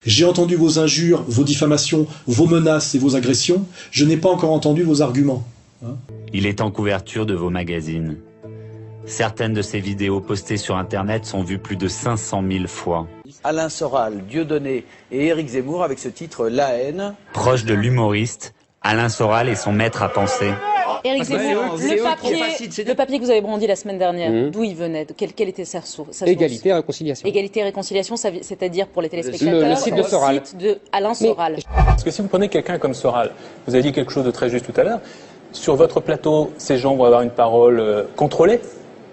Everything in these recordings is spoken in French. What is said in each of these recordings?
J'ai entendu vos injures, vos diffamations, vos menaces et vos agressions. Je n'ai pas encore entendu vos arguments. Il est en couverture de vos magazines. Certaines de ces vidéos postées sur Internet sont vues plus de 500 000 fois. Alain Soral, Dieudonné et Éric Zemmour avec ce titre « La haine ». Proche de l'humoriste, Alain Soral est son maître à penser. Éric Zemmour, le papier que vous avez brandi la semaine dernière, d'où il venait, quelle était sa source? Égalité et réconciliation. Égalité et réconciliation, c'est-à-dire pour les téléspectateurs, le site de Soral. Site de Alain Soral. Parce que si vous prenez quelqu'un comme Soral, vous avez dit quelque chose de très juste tout à l'heure, sur votre plateau, ces gens vont avoir une parole contrôlée,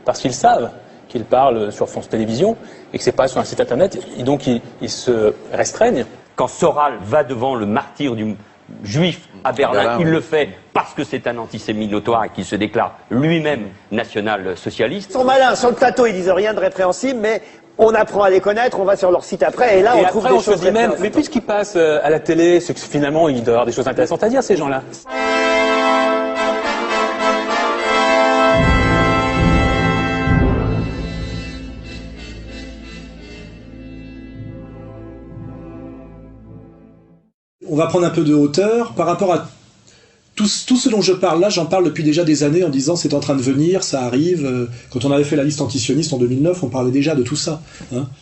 parce qu'ils savent qu'ils parlent sur France Télévisions, et que c'est pas sur un site internet, et donc ils se restreignent. Quand Soral va devant le martyr du juif à Berlin, il le fait parce que c'est un antisémite notoire et qu'il se déclare lui-même national-socialiste. Ils sont malins, sur le plateau ils disent rien de répréhensible, mais on apprend à les connaître, on va sur leur site après, et là on trouve des choses même. Mais puisqu'ils passent à la télé, c'est que finalement ils doivent avoir des choses intéressantes à dire, ces gens-là. On va prendre un peu de hauteur par rapport à tout ce dont je parle là. J'en parle depuis déjà des années en disant c'est en train de venir, ça arrive. Quand on avait fait la liste antisioniste en 2009, on parlait déjà de tout ça.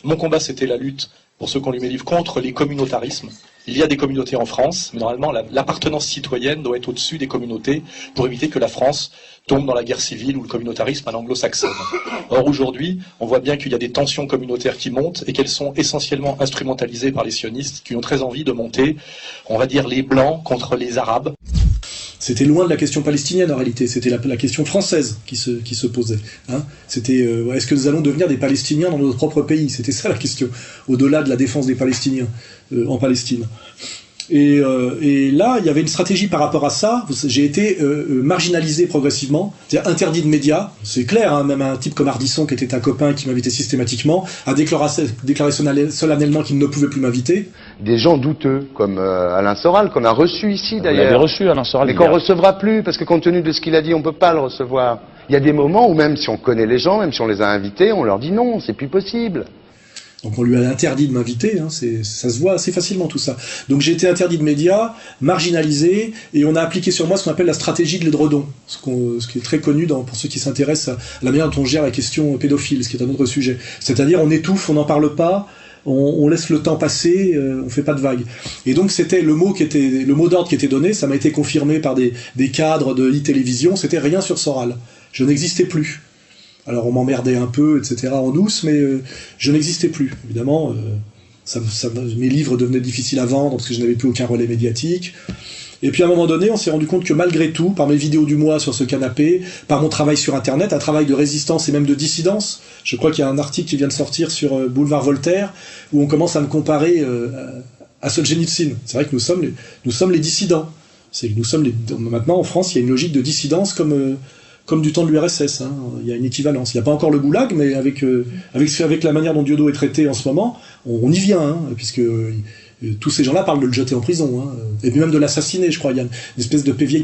Mon combat, c'était la lutte, pour ceux qui ont lu mes livres, contre les communautarismes. Il y a des communautés en France, mais normalement l'appartenance citoyenne doit être au-dessus des communautés pour éviter que la France tombe dans la guerre civile ou le communautarisme à l'anglo-saxonne. Or aujourd'hui, on voit bien qu'il y a des tensions communautaires qui montent et qu'elles sont essentiellement instrumentalisées par les sionistes qui ont très envie de monter, on va dire, les blancs contre les arabes. C'était loin de la question palestinienne en réalité, c'était la question française qui se posait. C'était est-ce que nous allons devenir des Palestiniens dans notre propre pays? C'était ça la question, au-delà de la défense des Palestiniens en Palestine. Et là, il y avait une stratégie par rapport à ça. J'ai été marginalisé progressivement, c'est-à-dire interdit de médias. C'est clair, même un type comme Ardisson, qui était un copain qui m'invitait systématiquement, a déclaré solennellement qu'il ne pouvait plus m'inviter. Des gens douteux, comme Alain Soral, qu'on a reçu ici d'ailleurs. Vous l'avez reçu, Alain Soral. Mais qu'on recevra plus, parce que compte tenu de ce qu'il a dit, on peut pas le recevoir. Il y a des moments où même si on connaît les gens, même si on les a invités, on leur dit non, c'est plus possible. Donc on lui a interdit de m'inviter, ça se voit assez facilement tout ça. Donc j'ai été interdit de médias, marginalisé, et on a appliqué sur moi ce qu'on appelle la stratégie de l'édredon, ce qui est très connu pour ceux qui s'intéressent à la manière dont on gère la question pédophile, ce qui est un autre sujet. C'est-à-dire on étouffe, on n'en parle pas, on laisse le temps passer, on fait pas de vagues. Et donc c'était le mot d'ordre qui était donné, ça m'a été confirmé par des cadres de e-télévision, c'était rien sur Soral. Je n'existais plus. Alors on m'emmerdait un peu, etc. en douce, mais je n'existais plus. Évidemment, mes livres devenaient difficiles à vendre parce que je n'avais plus aucun relais médiatique. Et puis à un moment donné, on s'est rendu compte que malgré tout, par mes vidéos du mois sur ce canapé, par mon travail sur Internet, un travail de résistance et même de dissidence, je crois qu'il y a un article qui vient de sortir sur Boulevard Voltaire, où on commence à me comparer à Solzhenitsyn. C'est vrai que nous sommes les dissidents. Maintenant en France, il y a une logique de dissidence comme du temps de l'URSS, il y a une équivalence. Il n'y a pas encore le goulag, mais avec la manière dont Dieudo est traité en ce moment, on y vient, puisque tous ces gens-là parlent de le jeter en prison, et puis même de l'assassiner, je crois. Il y a une espèce de pévieille.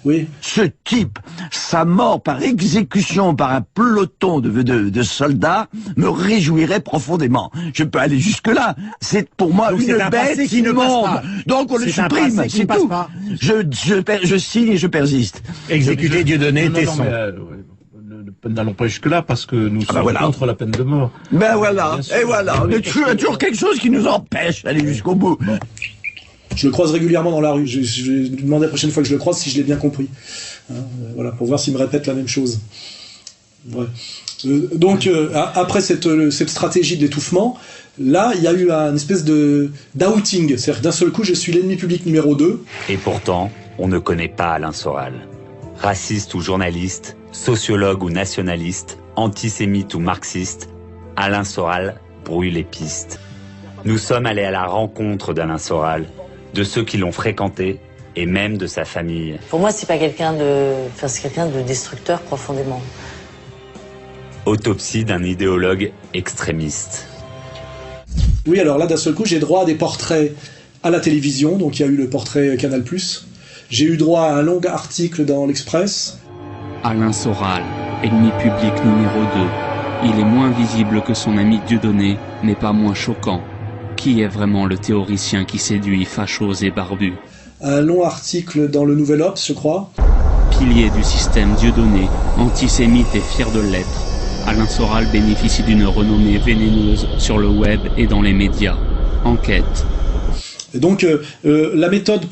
Oui. Ce type, sa mort par exécution par un peloton de soldats me réjouirait profondément. Je peux aller jusque-là. C'est pour moi une bête immonde. Donc on le supprime, c'est tout. Je signe et je persiste. Exécuter Dieudonné, Tesson. N'allons pas jusque-là parce que nous sommes contre la peine de mort. Ben voilà, et voilà. Il y a toujours quelque chose qui nous empêche d'aller jusqu'au bout. Je le croise régulièrement dans la rue. Je vais lui demander la prochaine fois que je le croise si je l'ai bien compris. Voilà, pour voir s'il me répète la même chose. Ouais. Donc, après cette stratégie de l'étouffement, là, il y a eu une espèce d'outing. C'est-à-dire d'un seul coup, je suis l'ennemi public numéro 2. Et pourtant, on ne connaît pas Alain Soral. Raciste ou journaliste, sociologue ou nationaliste, antisémite ou marxiste, Alain Soral brouille les pistes. Nous sommes allés à la rencontre d'Alain Soral, de ceux qui l'ont fréquenté et même de sa famille. Pour moi, c'est quelqu'un de destructeur profondément. Autopsie d'un idéologue extrémiste. Oui, alors là, d'un seul coup, j'ai droit à des portraits à la télévision, donc il y a eu le portrait Canal+. J'ai eu droit à un long article dans l'Express. Alain Soral, ennemi public numéro 2. Il est moins visible que son ami Dieudonné, mais pas moins choquant. Qui est vraiment le théoricien qui séduit fachos et barbus? Un long article dans le Nouvel Obs, je crois. Pilier du système Dieudonné, antisémite et fier de l'être, Alain Soral bénéficie d'une renommée vénéneuse sur le web et dans les médias. Enquête. Et donc, la méthode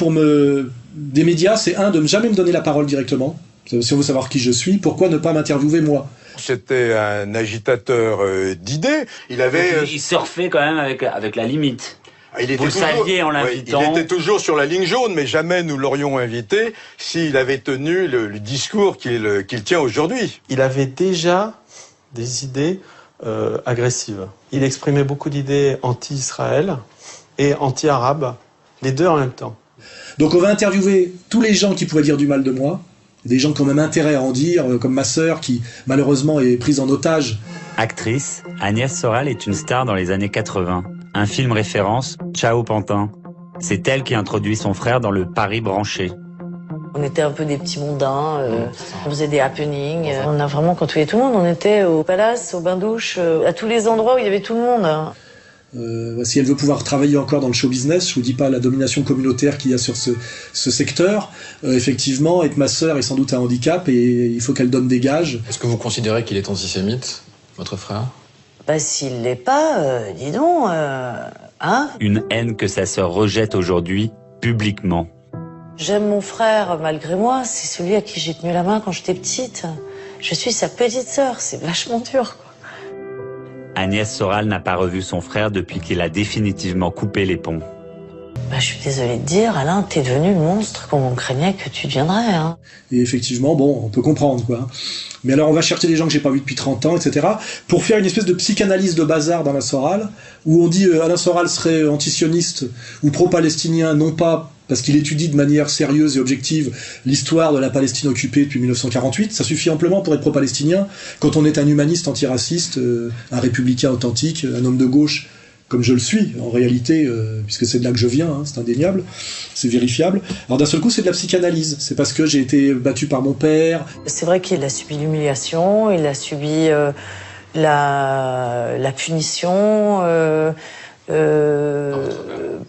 des médias, c'est de ne jamais me donner la parole directement. Si on veut savoir qui je suis, pourquoi ne pas m'interviewer moi? C'était un agitateur d'idées. Il surfait quand même avec la limite. Vous le saviez en l'invitant. Il était toujours sur la ligne jaune, mais jamais nous l'aurions invité s'il avait tenu le discours qu'il tient aujourd'hui. Il avait déjà des idées agressives. Il exprimait beaucoup d'idées anti-Israël et anti-arabe, les deux en même temps. Donc on va interviewer tous les gens qui pourraient dire du mal de moi, des gens qui ont même intérêt à en dire, comme ma sœur qui malheureusement est prise en otage. Actrice, Agnès Soral est une star dans les années 80. Un film référence, Ciao Pantin. C'est elle qui introduit son frère dans le Paris branché. On était un peu des petits mondains, on faisait des happenings, on a vraiment côtoyé tout le monde. On était au Palace, au bain-douche, à tous les endroits où il y avait tout le monde. Si elle veut pouvoir travailler encore dans le show business, je vous dis pas la domination communautaire qu'il y a sur ce secteur, effectivement, être ma sœur est sans doute un handicap et il faut qu'elle donne des gages. Est-ce que vous considérez qu'il est antisémite, votre frère? Bah s'il l'est pas, dis donc, hein? Une haine que sa sœur rejette aujourd'hui, publiquement. J'aime mon frère malgré moi, c'est celui à qui j'ai tenu la main quand j'étais petite. Je suis sa petite sœur, c'est vachement dur, quoi. Agnès Soral n'a pas revu son frère depuis qu'il a définitivement coupé les ponts. Bah, je suis désolée de dire, Alain, t'es devenu le monstre qu'on craignait que tu deviendrais. Hein. Et effectivement, bon, on peut comprendre, quoi. Mais alors, on va chercher des gens que j'ai pas vus depuis 30 ans, etc., pour faire une espèce de psychanalyse de bazar d'Alain Soral, où on dit Alain Soral serait antisioniste ou pro-palestinien, non pas parce qu'il étudie de manière sérieuse et objective l'histoire de la Palestine occupée depuis 1948. Ça suffit amplement pour être pro-palestinien quand on est un humaniste antiraciste, un républicain authentique, un homme de gauche, comme je le suis, en réalité, puisque c'est de là que je viens, hein, c'est indéniable, c'est vérifiable. Alors d'un seul coup, c'est de la psychanalyse. C'est parce que j'ai été battu par mon père. C'est vrai qu'il a subi l'humiliation, il a subi la punition...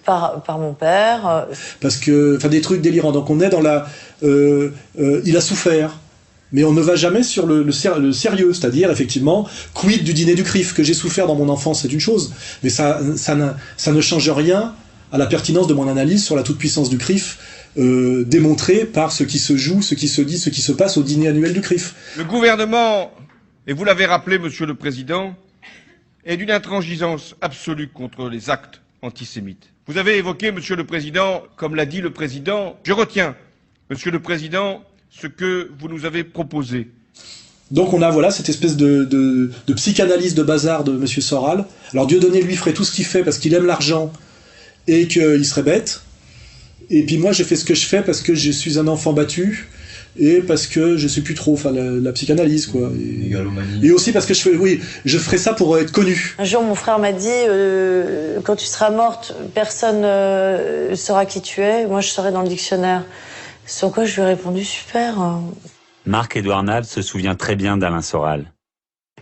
par mon père. Parce que, enfin, des trucs délirants. Donc on est dans la... il a souffert. Mais on ne va jamais sur le sérieux, c'est-à-dire, effectivement, quid du dîner du CRIF, que j'ai souffert dans mon enfance, c'est une chose. Mais ça ne change rien à la pertinence de mon analyse sur la toute-puissance du CRIF, démontrée par ce qui se joue, ce qui se dit, ce qui se passe au dîner annuel du CRIF. Le gouvernement, et vous l'avez rappelé, Monsieur le Président, est d'une intransigeance absolue contre les actes antisémites. Vous avez évoqué, Monsieur le Président, comme l'a dit le Président, je retiens, Monsieur le Président, ce que vous nous avez proposé. Donc on a voilà cette espèce de psychanalyse de bazar de Monsieur Soral. Alors Dieudonné lui ferait tout ce qu'il fait parce qu'il aime l'argent et qu'il serait bête. Et puis moi j'ai fait ce que je fais parce que je suis un enfant battu et parce que je sais plus trop, enfin la psychanalyse quoi. Et aussi parce que je ferais ça pour être connu. Un jour mon frère m'a dit quand tu seras morte, personne saura qui tu es. Moi je serai dans le dictionnaire. Sur quoi je lui ai répondu super. Marc-Édouard Nab se souvient très bien d'Alain Soral.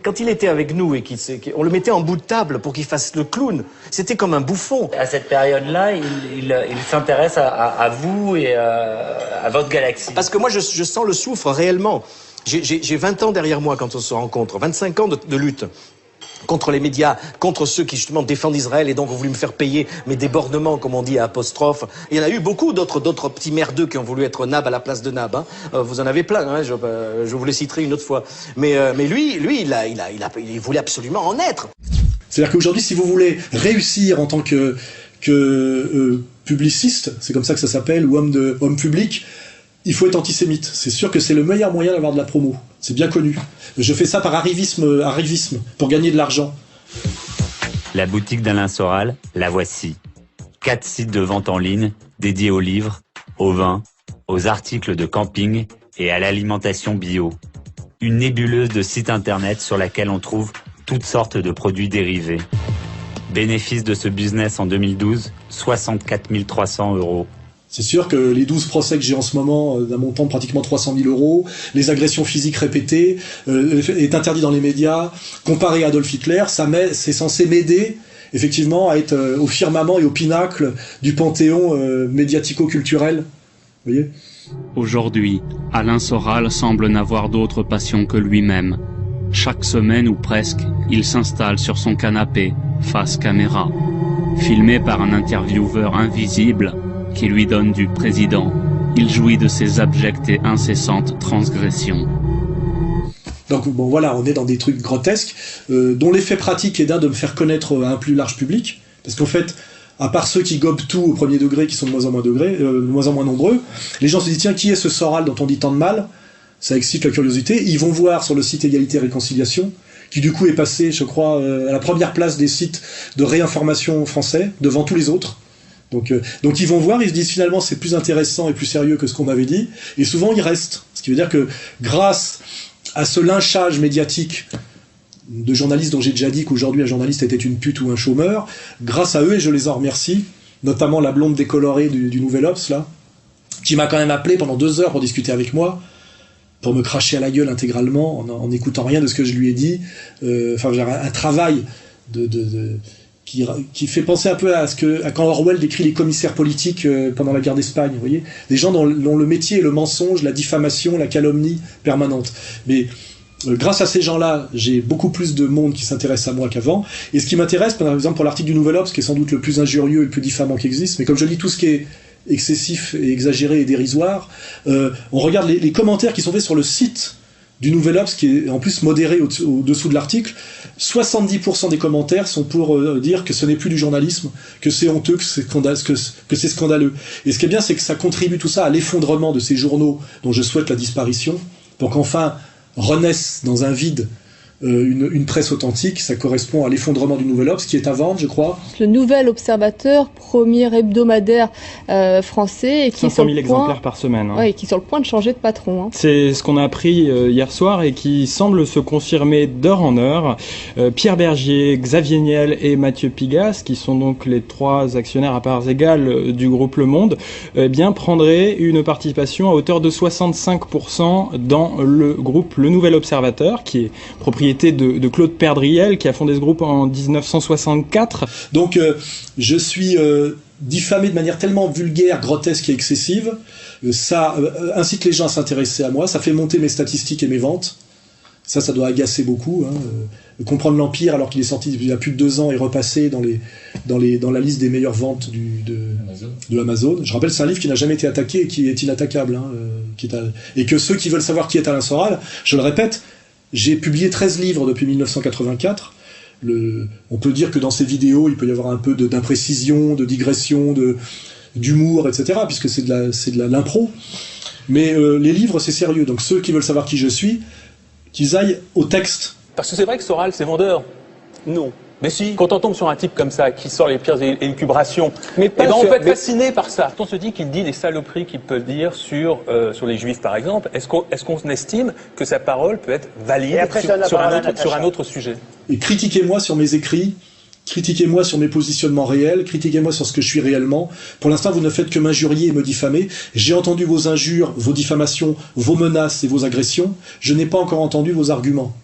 Quand il était avec nous et qu'on le mettait en bout de table pour qu'il fasse le clown, c'était comme un bouffon. À cette période-là, il s'intéresse à vous et à votre galaxie. Parce que moi, je sens le souffre réellement. J'ai 20 ans derrière moi quand on se rencontre, 25 ans de lutte. Contre les médias, contre ceux qui justement défendent Israël et donc ont voulu me faire payer mes débordements, comme on dit à apostrophe. Il y en a eu beaucoup d'autres petits merdeux qui ont voulu être Nab à la place de Nab. Hein. Vous en avez plein, hein, je vous les citerai une autre fois. Mais lui, il voulait absolument en être. C'est-à-dire qu'aujourd'hui, si vous voulez réussir en tant que publiciste, c'est comme ça que ça s'appelle, ou homme public, il faut être antisémite. C'est sûr que c'est le meilleur moyen d'avoir de la promo. C'est bien connu. Je fais ça par arrivisme, pour gagner de l'argent. La boutique d'Alain Soral, la voici. 4 sites de vente en ligne dédiés aux livres, au vin, aux articles de camping et à l'alimentation bio. Une nébuleuse de sites internet sur laquelle on trouve toutes sortes de produits dérivés. Bénéfice de ce business en 2012, 64 300 €. C'est sûr que les 12 procès que j'ai en ce moment, d'un montant de pratiquement 300 000 €, les agressions physiques répétées, est interdit dans les médias, comparé à Adolf Hitler, c'est censé m'aider effectivement à être au firmament et au pinacle du panthéon médiatico-culturel. Vous voyez ? Aujourd'hui, Alain Soral semble n'avoir d'autre passion que lui-même. Chaque semaine ou presque, il s'installe sur son canapé, face caméra. Filmé par un intervieweur invisible qui lui donne du président, il jouit de ses abjectes et incessantes transgressions. Donc bon voilà, on est dans des trucs grotesques, dont l'effet pratique est de me faire connaître à un plus large public, parce qu'en fait, à part ceux qui gobent tout au premier degré, qui sont de moins en moins nombreux, les gens se disent tiens, qui est ce Soral dont on dit tant de mal ? Ça excite la curiosité. Ils vont voir sur le site Égalité et Réconciliation, qui du coup est passé, je crois, à la première place des sites de réinformation français, devant tous les autres. Donc ils vont voir, ils se disent finalement c'est plus intéressant et plus sérieux que ce qu'on m'avait dit, et souvent ils restent. Ce qui veut dire que grâce à ce lynchage médiatique de journalistes dont j'ai déjà dit qu'aujourd'hui un journaliste était une pute ou un chômeur, grâce à eux, et je les en remercie, notamment la blonde décolorée du Nouvel Obs, là, qui m'a quand même appelé pendant 2 heures pour discuter avec moi, pour me cracher à la gueule intégralement, en n'écoutant rien de ce que je lui ai dit. Enfin, un travail qui fait penser un peu à quand Orwell décrit les commissaires politiques pendant la guerre d'Espagne, vous voyez, des gens dont le métier est le mensonge, la diffamation, la calomnie permanente. Mais grâce à ces gens-là, j'ai beaucoup plus de monde qui s'intéresse à moi qu'avant. Et ce qui m'intéresse, par exemple pour l'article du Nouvel Obs, qui est sans doute le plus injurieux et le plus diffamant qui existe, mais comme je lis tout ce qui est excessif et exagéré et dérisoire, on regarde les commentaires qui sont faits sur le site du Nouvel Obs, qui est en plus modéré au-dessous de l'article. 70% des commentaires sont pour dire que ce n'est plus du journalisme, que c'est honteux, que c'est scandaleux. Et ce qui est bien, c'est que ça contribue tout ça à l'effondrement de ces journaux dont je souhaite la disparition, pour qu'enfin renaisse dans un vide une presse authentique. Ça correspond à l'effondrement du Nouvel Obs, qui est à vendre, je crois. Le Nouvel Observateur, premier hebdomadaire français, et qui 500 000 exemplaires par semaine. Ouais, et qui est sur le point de changer de patron. Hein. C'est ce qu'on a appris hier soir et qui semble se confirmer d'heure en heure. Pierre Bergier, Xavier Niel et Mathieu Pigasse, qui sont donc les 3 actionnaires à parts égales du groupe Le Monde, eh bien prendraient une participation à hauteur de 65% dans le groupe Le Nouvel Observateur, qui est propriétaire de Claude Perdriel, qui a fondé ce groupe en 1964. Donc je suis diffamé de manière tellement vulgaire, grotesque et excessive. Ça incite les gens à s'intéresser à moi, ça fait monter mes statistiques et mes ventes. Ça doit agacer beaucoup. Comprendre l'Empire, alors qu'il est sorti il y a plus de 2 ans, et repassé dans la liste des meilleures ventes de Amazon. Je rappelle, c'est un livre qui n'a jamais été attaqué et qui est inattaquable. Et que ceux qui veulent savoir qui est Alain Soral, je le répète, j'ai publié 13 livres depuis 1984. On peut dire que dans ces vidéos, il peut y avoir un peu d'imprécision, de digression, d'humour, etc., puisque c'est de l'impro. Mais les livres, c'est sérieux. Donc ceux qui veulent savoir qui je suis, qu'ils aillent au texte. Parce que c'est vrai que Soral, c'est vendeur. Non. Mais si. Quand on tombe sur un type comme ça, qui sort les pires élucubrations, on peut être fasciné par ça. Quand on se dit qu'il dit des saloperies qu'il peut dire sur les Juifs, par exemple, est-ce qu'on estime que sa parole peut être valide sur un autre sujet? Et critiquez-moi sur mes écrits, critiquez-moi sur mes positionnements réels, critiquez-moi sur ce que je suis réellement. Pour l'instant, vous ne faites que m'injurier et me diffamer. J'ai entendu vos injures, vos diffamations, vos menaces et vos agressions. Je n'ai pas encore entendu vos arguments.